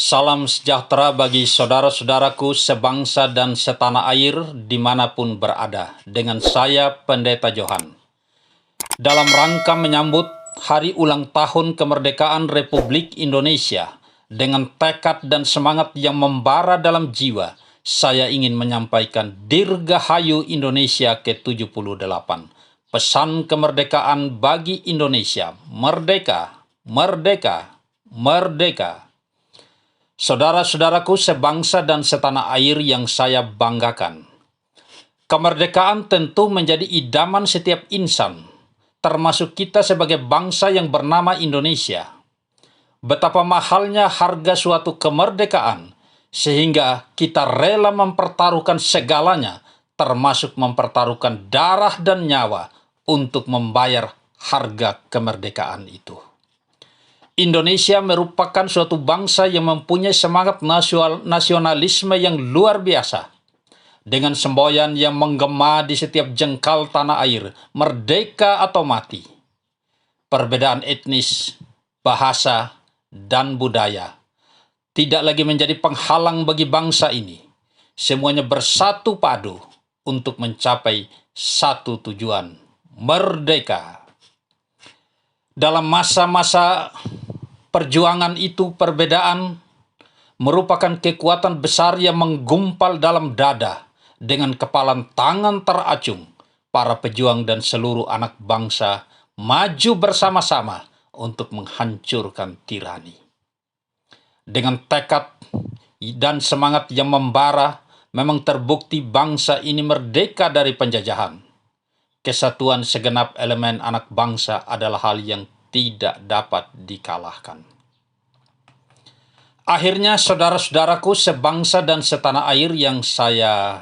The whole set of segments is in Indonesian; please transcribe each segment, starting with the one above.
Salam sejahtera bagi saudara-saudaraku sebangsa dan setanah air dimanapun berada. Dengan saya, Pendeta Johan. Dalam rangka menyambut Hari Ulang Tahun Kemerdekaan Republik Indonesia, dengan tekad dan semangat yang membara dalam jiwa, saya ingin menyampaikan Dirgahayu Indonesia ke-78. Pesan kemerdekaan bagi Indonesia. Merdeka, merdeka, merdeka. Saudara-saudaraku sebangsa dan setanah air yang saya banggakan. Kemerdekaan tentu menjadi idaman setiap insan, termasuk kita sebagai bangsa yang bernama Indonesia. Betapa mahalnya harga suatu kemerdekaan, sehingga kita rela mempertaruhkan segalanya, termasuk mempertaruhkan darah dan nyawa untuk membayar harga kemerdekaan itu. Indonesia merupakan suatu bangsa yang mempunyai semangat nasionalisme yang luar biasa. Dengan semboyan yang menggema di setiap jengkal tanah air, merdeka atau mati. Perbedaan etnis, bahasa, dan budaya tidak lagi menjadi penghalang bagi bangsa ini. Semuanya bersatu padu untuk mencapai satu tujuan, merdeka. Dalam masa-masa perjuangan itu, perbedaan merupakan kekuatan besar yang menggumpal dalam dada. Dengan kepalan tangan teracung, para pejuang dan seluruh anak bangsa maju bersama-sama untuk menghancurkan tirani. Dengan tekad dan semangat yang membara, memang terbukti bangsa ini merdeka dari penjajahan. Kesatuan segenap elemen anak bangsa adalah hal yang tidak dapat dikalahkan. Akhirnya, saudara-saudaraku sebangsa dan setanah air yang saya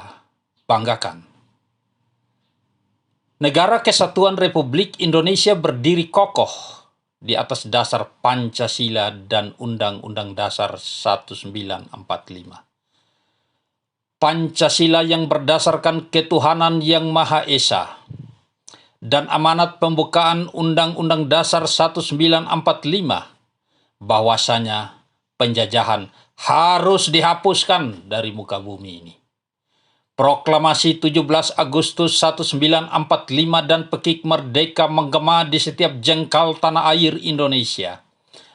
banggakan. Negara Kesatuan Republik Indonesia berdiri kokoh di atas dasar Pancasila dan Undang-Undang Dasar 1945. Pancasila yang berdasarkan ketuhanan yang Maha Esa dan amanat pembukaan Undang-Undang Dasar 1945 bahwasanya penjajahan harus dihapuskan dari muka bumi ini. Proklamasi 17 Agustus 1945 dan Pekik Merdeka menggema di setiap jengkal tanah air Indonesia.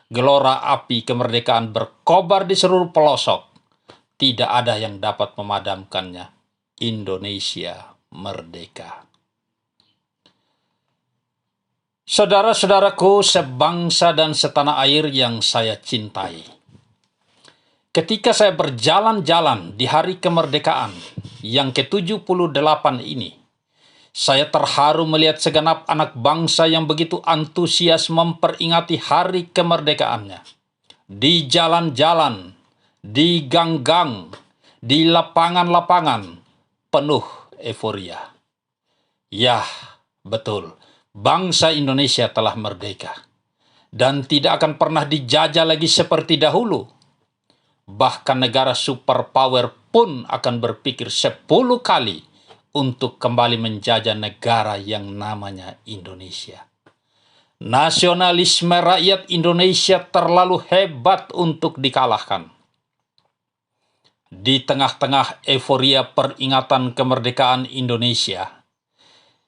Gelora api kemerdekaan berkobar di seluruh pelosok. Tidak ada yang dapat memadamkannya. Indonesia merdeka. Saudara-saudaraku sebangsa dan setanah air yang saya cintai. Ketika saya berjalan-jalan di hari kemerdekaan yang ke-78 ini, saya terharu melihat segenap anak bangsa yang begitu antusias memperingati hari kemerdekaannya. Di jalan-jalan, di gang-gang, di lapangan-lapangan, penuh euforia. Ya, betul, bangsa Indonesia telah merdeka dan tidak akan pernah dijajah lagi seperti dahulu. Bahkan negara superpower pun akan berpikir 10 kali untuk kembali menjajah negara yang namanya Indonesia. Nasionalisme rakyat Indonesia terlalu hebat untuk dikalahkan. Di tengah-tengah euforia peringatan kemerdekaan Indonesia,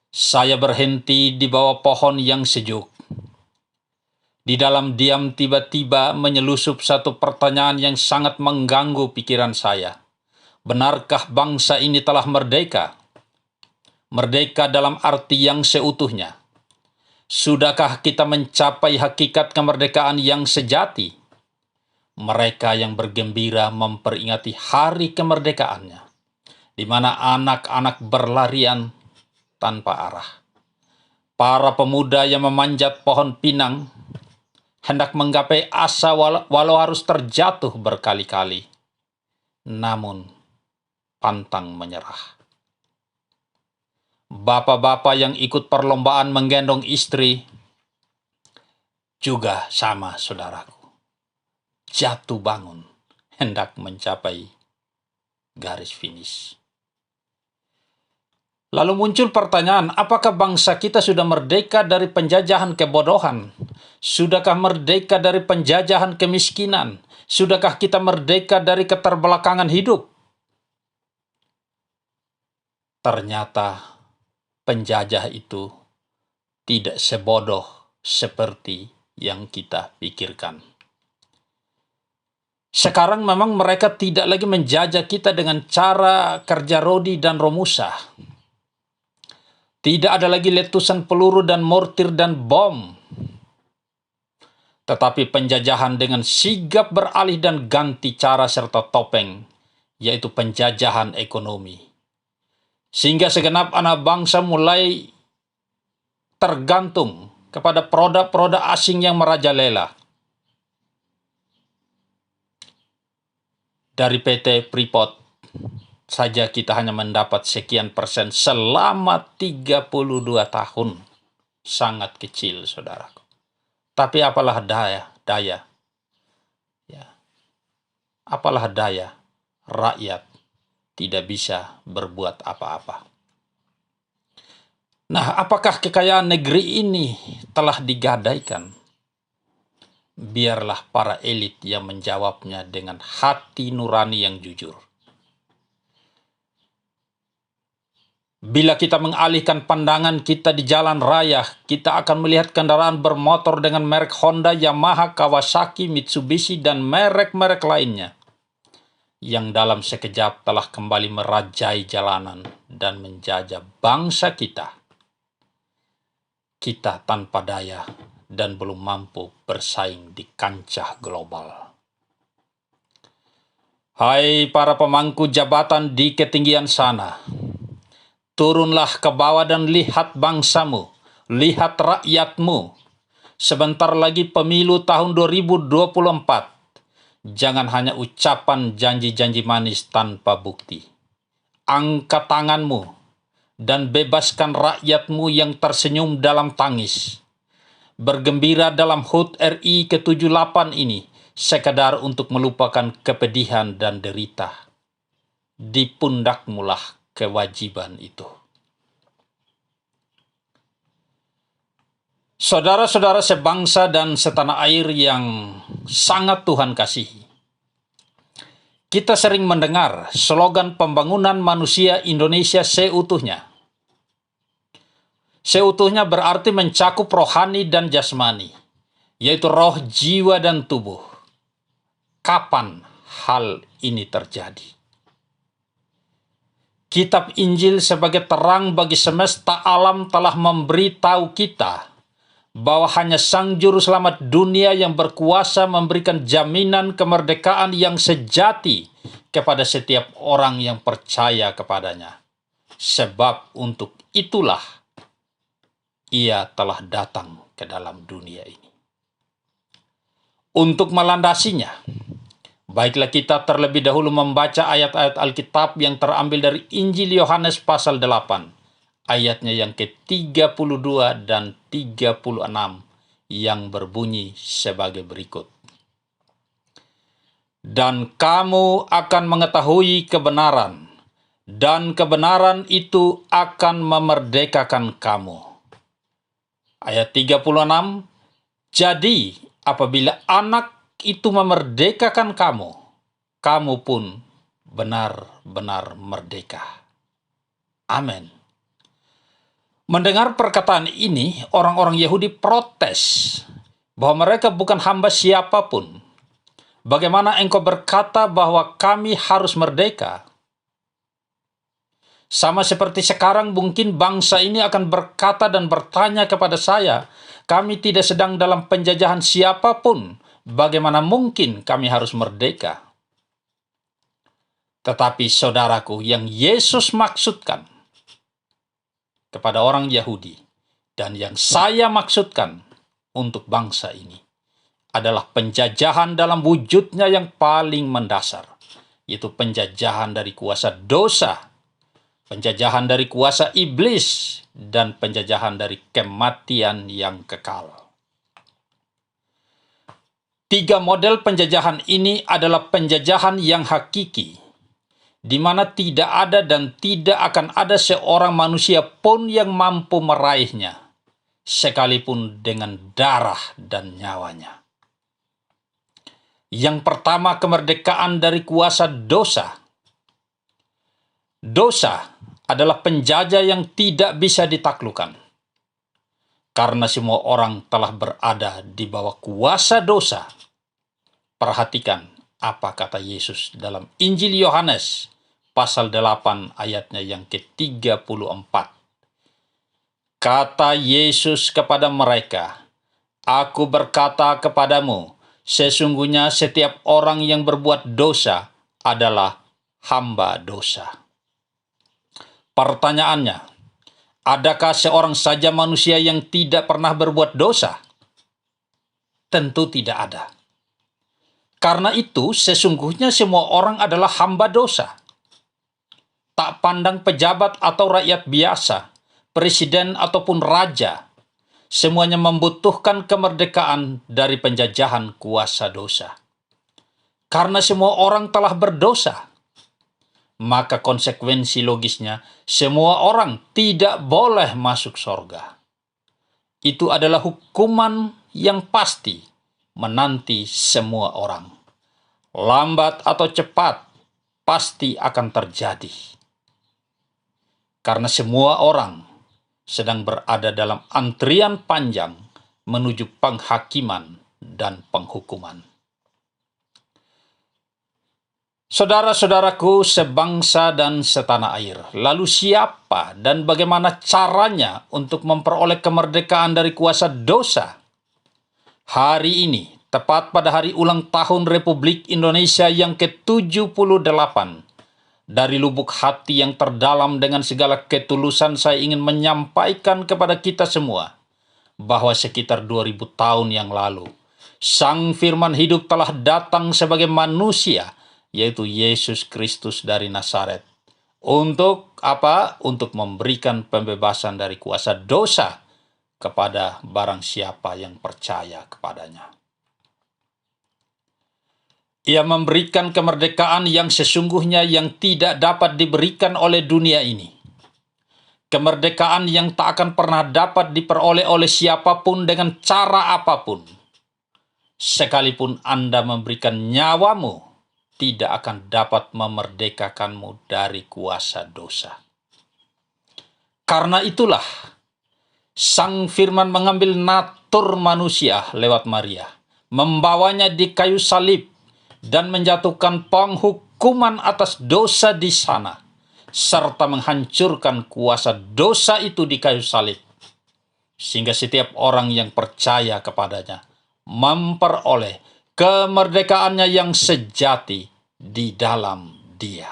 saya berhenti di bawah pohon yang sejuk. Di dalam diam tiba-tiba menyelusup satu pertanyaan yang sangat mengganggu pikiran saya. Benarkah bangsa ini telah merdeka? Merdeka dalam arti yang seutuhnya. Sudahkah kita mencapai hakikat kemerdekaan yang sejati? Mereka yang bergembira memperingati hari kemerdekaannya, di mana anak-anak berlarian tanpa arah. Para pemuda yang memanjat pohon pinang hendak menggapai asa walau harus terjatuh berkali-kali, namun pantang menyerah. Bapak-bapak yang ikut perlombaan menggendong istri juga sama, saudaraku. Jatuh bangun hendak mencapai garis finish. Lalu muncul pertanyaan, apakah bangsa kita sudah merdeka dari penjajahan kebodohan? Sudahkah merdeka dari penjajahan kemiskinan? Sudahkah kita merdeka dari keterbelakangan hidup? Ternyata penjajah itu tidak sebodoh seperti yang kita pikirkan. Sekarang memang mereka tidak lagi menjajah kita dengan cara kerja rodi dan romusa. Tidak ada lagi letusan peluru dan mortir dan bom. Tetapi penjajahan dengan sigap beralih dan ganti cara serta topeng, yaitu penjajahan ekonomi. Sehingga segenap anak bangsa mulai tergantung kepada produk-produk asing yang merajalela. Dari PT Freeport saja kita hanya mendapat sekian persen selama 32 tahun. Sangat kecil, saudaraku. Tapi apalah daya. Ya. Apalah daya, rakyat tidak bisa berbuat apa-apa. Nah, apakah kekayaan negeri ini telah digadaikan? Biarlah para elit yang menjawabnya dengan hati nurani yang jujur. Bila kita mengalihkan pandangan kita di jalan raya, kita akan melihat kendaraan bermotor dengan merek Honda, Yamaha, Kawasaki, Mitsubishi, dan merek-merek lainnya, yang dalam sekejap telah kembali merajai jalanan dan menjajah bangsa kita. Kita tanpa daya dan belum mampu bersaing di kancah global. Hai para pemangku jabatan di ketinggian sana, turunlah ke bawah dan lihat bangsamu, lihat rakyatmu. Sebentar lagi pemilu tahun 2024. Jangan hanya ucapan janji-janji manis tanpa bukti. Angkat tanganmu dan bebaskan rakyatmu yang tersenyum dalam tangis. Bergembira dalam HUT RI ke-78 ini, sekadar untuk melupakan kepedihan dan derita. Di pundakmulah kewajiban itu. Saudara-saudara sebangsa dan setanah air yang sangat Tuhan kasihi, kita sering mendengar slogan pembangunan manusia Indonesia seutuhnya. Seutuhnya berarti mencakup rohani dan jasmani, yaitu roh, jiwa, dan tubuh. Kapan hal ini terjadi? Kitab Injil sebagai terang bagi semesta alam telah memberitahu kita bahwa hanya Sang Juru Selamat dunia yang berkuasa memberikan jaminan kemerdekaan yang sejati kepada setiap orang yang percaya kepadanya. Sebab untuk itulah Ia telah datang ke dalam dunia ini. Untuk melandasinya, baiklah kita terlebih dahulu membaca ayat-ayat Alkitab yang terambil dari Injil Yohanes pasal 8, ayatnya yang ke-32 dan 36 yang berbunyi sebagai berikut. Dan kamu akan mengetahui kebenaran, dan kebenaran itu akan memerdekakan kamu. Ayat 36, jadi apabila anak itu memerdekakan kamu, kamu pun benar-benar merdeka. Amin. Mendengar perkataan ini, orang-orang Yahudi protes bahwa mereka bukan hamba siapapun. Bagaimana engkau berkata bahwa kami harus merdeka? Sama seperti sekarang mungkin bangsa ini akan berkata dan bertanya kepada saya, kami tidak sedang dalam penjajahan siapapun, bagaimana mungkin kami harus merdeka? Tetapi saudaraku, yang Yesus maksudkan kepada orang Yahudi dan yang saya maksudkan untuk bangsa ini adalah penjajahan dalam wujudnya yang paling mendasar, yaitu penjajahan dari kuasa dosa, penjajahan dari kuasa iblis, dan penjajahan dari kematian yang kekal. 3 model penjajahan ini adalah penjajahan yang hakiki, di mana tidak ada dan tidak akan ada seorang manusia pun yang mampu meraihnya, sekalipun dengan darah dan nyawanya. Yang pertama, kemerdekaan dari kuasa dosa. Dosa adalah penjajah yang tidak bisa ditaklukkan. Karena semua orang telah berada di bawah kuasa dosa. Perhatikan apa kata Yesus dalam Injil Yohanes pasal 8 ayatnya yang ke-34. Kata Yesus kepada mereka, "Aku berkata kepadamu, sesungguhnya setiap orang yang berbuat dosa adalah hamba dosa." Pertanyaannya, adakah seorang saja manusia yang tidak pernah berbuat dosa? Tentu tidak ada. Karena itu, sesungguhnya semua orang adalah hamba dosa. Tak pandang pejabat atau rakyat biasa, presiden ataupun raja, semuanya membutuhkan kemerdekaan dari penjajahan kuasa dosa. Karena semua orang telah berdosa, maka konsekuensi logisnya, semua orang tidak boleh masuk surga. Itu adalah hukuman yang pasti menanti semua orang. Lambat atau cepat, pasti akan terjadi. Karena semua orang sedang berada dalam antrian panjang menuju penghakiman dan penghukuman. Saudara-saudaraku sebangsa dan setanah air, lalu siapa dan bagaimana caranya untuk memperoleh kemerdekaan dari kuasa dosa? Hari ini, tepat pada hari ulang tahun Republik Indonesia yang ke-78, dari lubuk hati yang terdalam dengan segala ketulusan saya ingin menyampaikan kepada kita semua, bahwa sekitar 2000 tahun yang lalu, Sang Firman hidup telah datang sebagai manusia, yaitu Yesus Kristus dari Nazaret. Untuk apa? Untuk memberikan pembebasan dari kuasa dosa kepada barang siapa yang percaya kepadanya. Ia memberikan kemerdekaan yang sesungguhnya yang tidak dapat diberikan oleh dunia ini. Kemerdekaan yang tak akan pernah dapat diperoleh oleh siapapun dengan cara apapun. Sekalipun Anda memberikan nyawamu, tidak akan dapat memerdekakanmu dari kuasa dosa. Karena itulah, Sang Firman mengambil natur manusia lewat Maria, membawanya di kayu salib, dan menjatuhkan penghukuman atas dosa di sana, serta menghancurkan kuasa dosa itu di kayu salib, sehingga setiap orang yang percaya kepadanya memperoleh kemerdekaannya yang sejati di dalam Dia,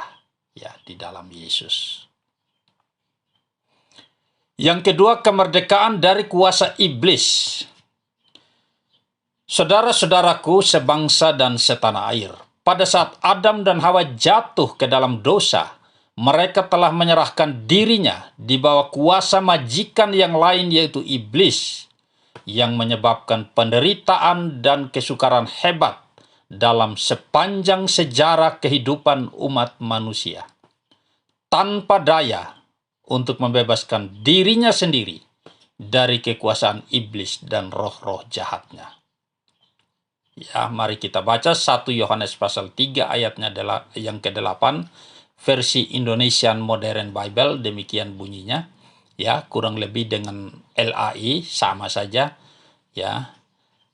ya, di dalam Yesus. Yang kedua, kemerdekaan dari kuasa iblis. Saudara-saudaraku sebangsa dan setanah air, pada saat Adam dan Hawa jatuh ke dalam dosa, mereka telah menyerahkan dirinya di bawah kuasa majikan yang lain, yaitu iblis, yang menyebabkan penderitaan dan kesukaran hebat dalam sepanjang sejarah kehidupan umat manusia, tanpa daya untuk membebaskan dirinya sendiri dari kekuasaan iblis dan roh-roh jahatnya. Ya, mari kita baca 1 Yohanes pasal 3 ayatnya yang ke-8, versi Indonesian Modern Bible, demikian bunyinya. Ya, kurang lebih dengan LAI sama saja. Ya,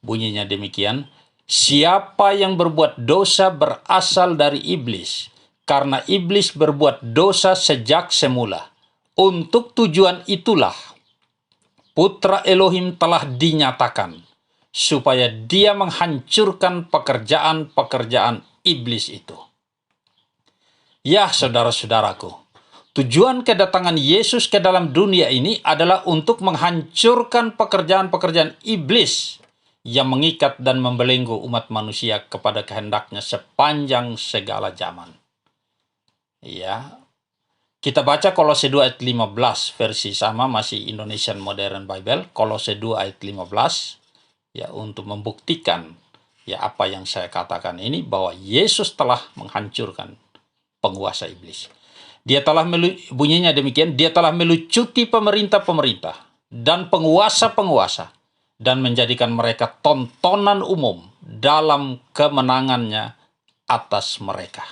bunyinya demikian. Siapa yang berbuat dosa berasal dari iblis, karena iblis berbuat dosa sejak semula. Untuk tujuan itulah Putra Elohim telah dinyatakan, supaya dia menghancurkan pekerjaan-pekerjaan iblis itu. Ya, saudara-saudaraku, tujuan kedatangan Yesus ke dalam dunia ini adalah untuk menghancurkan pekerjaan-pekerjaan iblis yang mengikat dan membelenggu umat manusia kepada kehendaknya sepanjang segala zaman. Ya, kita baca Kolose 2 ayat 15, versi sama, masih Indonesian Modern Bible, Kolose 2 ayat 15, ya, untuk membuktikan ya apa yang saya katakan ini, bahwa Yesus telah menghancurkan penguasa iblis. Dia telah bunyinya demikian, dia telah melucuti pemerintah-pemerintah dan penguasa-penguasa dan menjadikan mereka tontonan umum dalam kemenangannya atas mereka.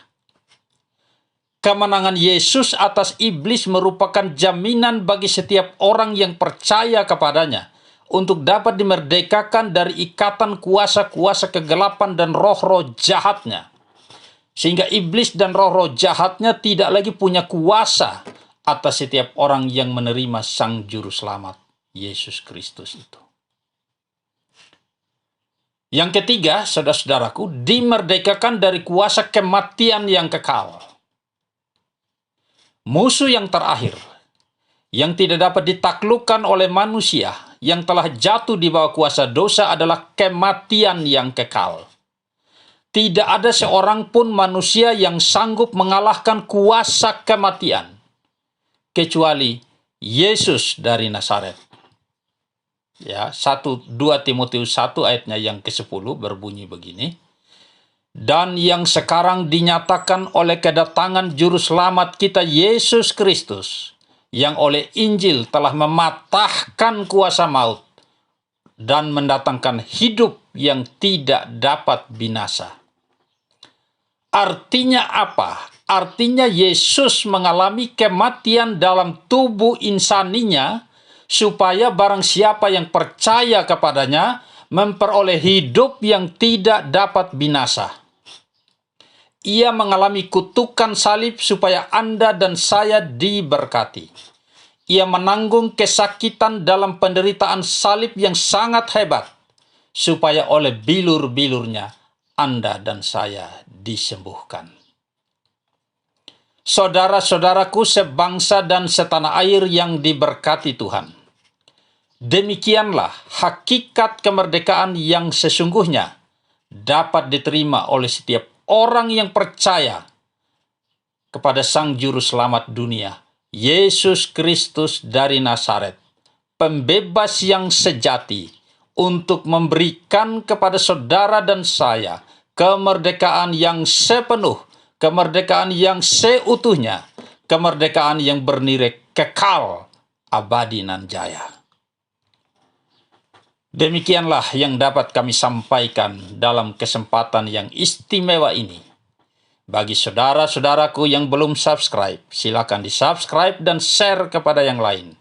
Kemenangan Yesus atas iblis merupakan jaminan bagi setiap orang yang percaya kepadanya untuk dapat dimerdekakan dari ikatan kuasa-kuasa kegelapan dan roh-roh jahatnya. Sehingga iblis dan roh-roh jahatnya tidak lagi punya kuasa atas setiap orang yang menerima Sang Juru Selamat, Yesus Kristus itu. Yang ketiga, saudara-saudaraku, dimerdekakan dari kuasa kematian yang kekal. Musuh yang terakhir, yang tidak dapat ditaklukkan oleh manusia, yang telah jatuh di bawah kuasa dosa adalah kematian yang kekal. Tidak ada seorang pun manusia yang sanggup mengalahkan kuasa kematian, kecuali Yesus dari Nazaret. Ya, 2 Timotius 1 ayatnya yang ke-10 berbunyi begini. Dan yang sekarang dinyatakan oleh kedatangan Juru Selamat kita Yesus Kristus, yang oleh Injil telah mematahkan kuasa maut dan mendatangkan hidup yang tidak dapat binasa. Artinya apa? Artinya Yesus mengalami kematian dalam tubuh insaninya, supaya barang siapa yang percaya kepadanya memperoleh hidup yang tidak dapat binasa. Ia mengalami kutukan salib supaya Anda dan saya diberkati. Ia menanggung kesakitan dalam penderitaan salib yang sangat hebat, supaya oleh bilur-bilurnya Anda dan saya disembuhkan. Saudara-saudaraku sebangsa dan setanah air yang diberkati Tuhan, demikianlah hakikat kemerdekaan yang sesungguhnya dapat diterima oleh setiap orang yang percaya kepada Sang Juru Selamat dunia, Yesus Kristus dari Nazaret, pembebas yang sejati, untuk memberikan kepada saudara dan saya kemerdekaan yang sepenuh, kemerdekaan yang seutuhnya, kemerdekaan yang bernilai kekal, abadi nan jaya. Demikianlah yang dapat kami sampaikan dalam kesempatan yang istimewa ini. Bagi saudara-saudaraku yang belum subscribe, silakan di-subscribe dan share kepada yang lain.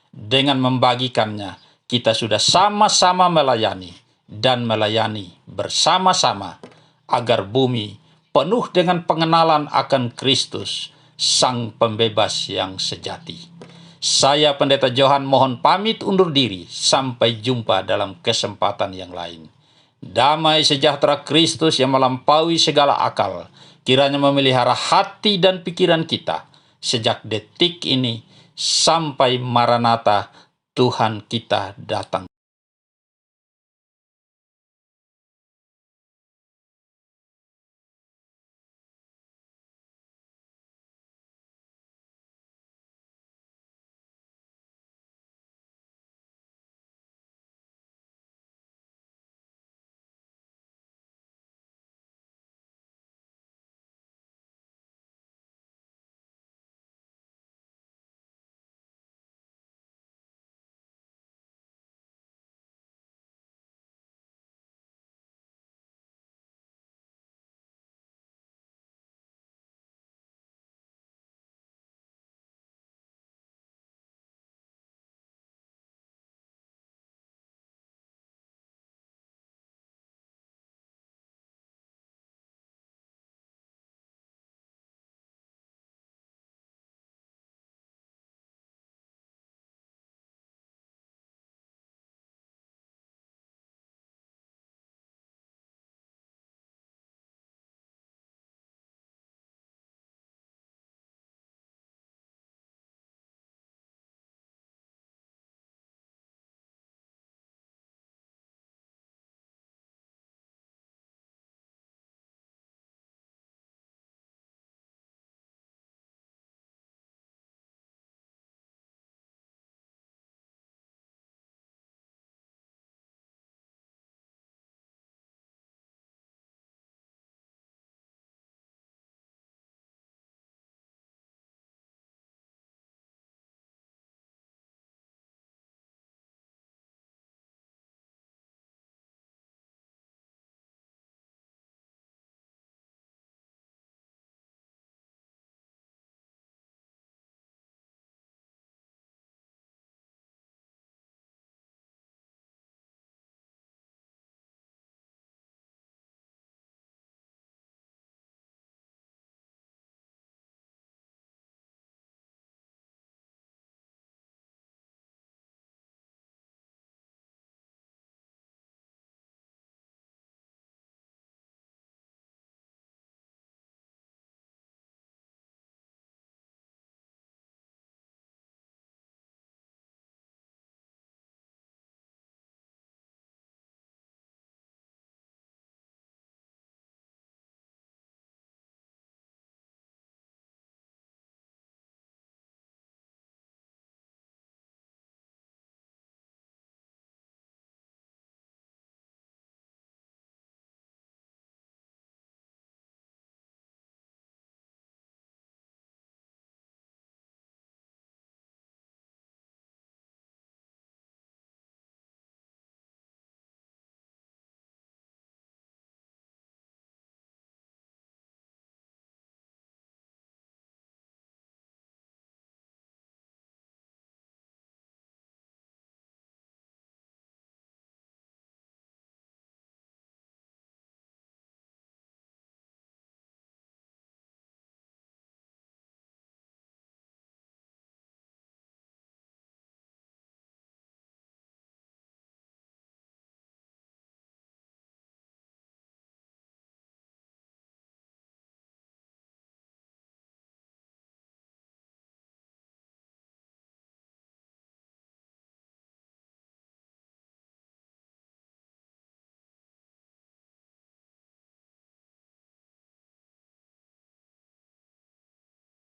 Dengan membagikannya, kita sudah sama-sama melayani dan melayani bersama-sama agar bumi penuh dengan pengenalan akan Kristus, Sang Pembebas yang sejati. Saya Pendeta Johan mohon pamit undur diri. Sampai jumpa dalam kesempatan yang lain. Damai sejahtera Kristus yang melampaui segala akal, kiranya memelihara hati dan pikiran kita sejak detik ini sampai Maranatha Tuhan kita datang.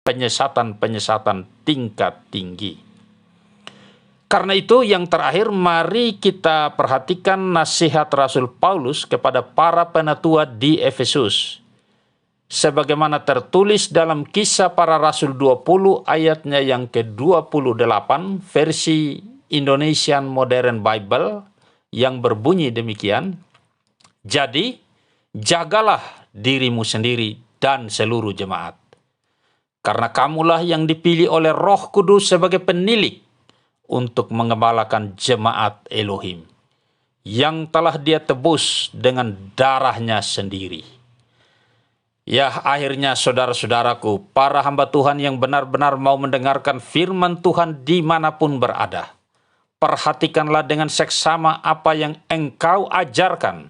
penyesatan-penyesatan tingkat tinggi. Karena itu yang terakhir, mari kita perhatikan nasihat Rasul Paulus kepada para penatua di Efesus. Sebagaimana tertulis dalam Kisah Para Rasul 20 ayatnya yang ke-28 versi Indonesian Modern Bible yang berbunyi demikian, "Jadi, jagalah dirimu sendiri dan seluruh jemaat, karena kamulah yang dipilih oleh Roh Kudus sebagai penilik untuk mengembalakan jemaat Elohim, yang telah Dia tebus dengan darahnya sendiri." Ya, akhirnya saudara-saudaraku, para hamba Tuhan yang benar-benar mau mendengarkan firman Tuhan dimanapun berada, perhatikanlah dengan seksama apa yang engkau ajarkan,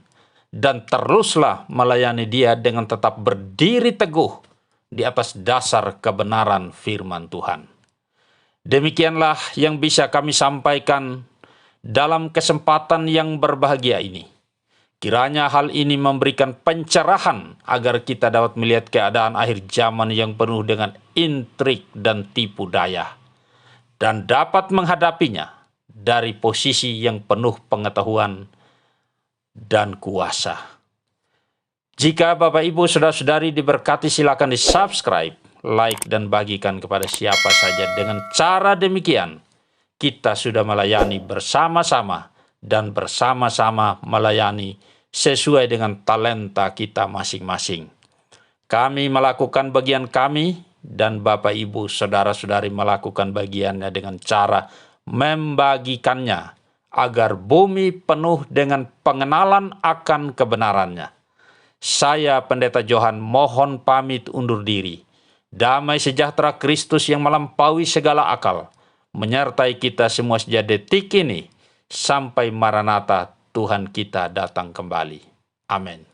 dan teruslah melayani Dia dengan tetap berdiri teguh di atas dasar kebenaran firman Tuhan. Demikianlah yang bisa kami sampaikan dalam kesempatan yang berbahagia ini. Kiranya hal ini memberikan pencerahan agar kita dapat melihat keadaan akhir zaman yang penuh dengan intrik dan tipu daya, dan dapat menghadapinya dari posisi yang penuh pengetahuan dan kuasa. Jika Bapak Ibu Saudara-saudari diberkati, silakan di-subscribe, like, dan bagikan kepada siapa saja. Dengan cara demikian, kita sudah melayani bersama-sama dan bersama-sama melayani sesuai dengan talenta kita masing-masing. Kami melakukan bagian kami, dan Bapak Ibu Saudara-saudari melakukan bagiannya dengan cara membagikannya agar bumi penuh dengan pengenalan akan kebenarannya. Saya Pendeta Johan mohon pamit undur diri. Damai sejahtera Kristus yang melampaui segala akal menyertai kita semua sejak detik ini sampai Maranatha Tuhan kita datang kembali. Amin.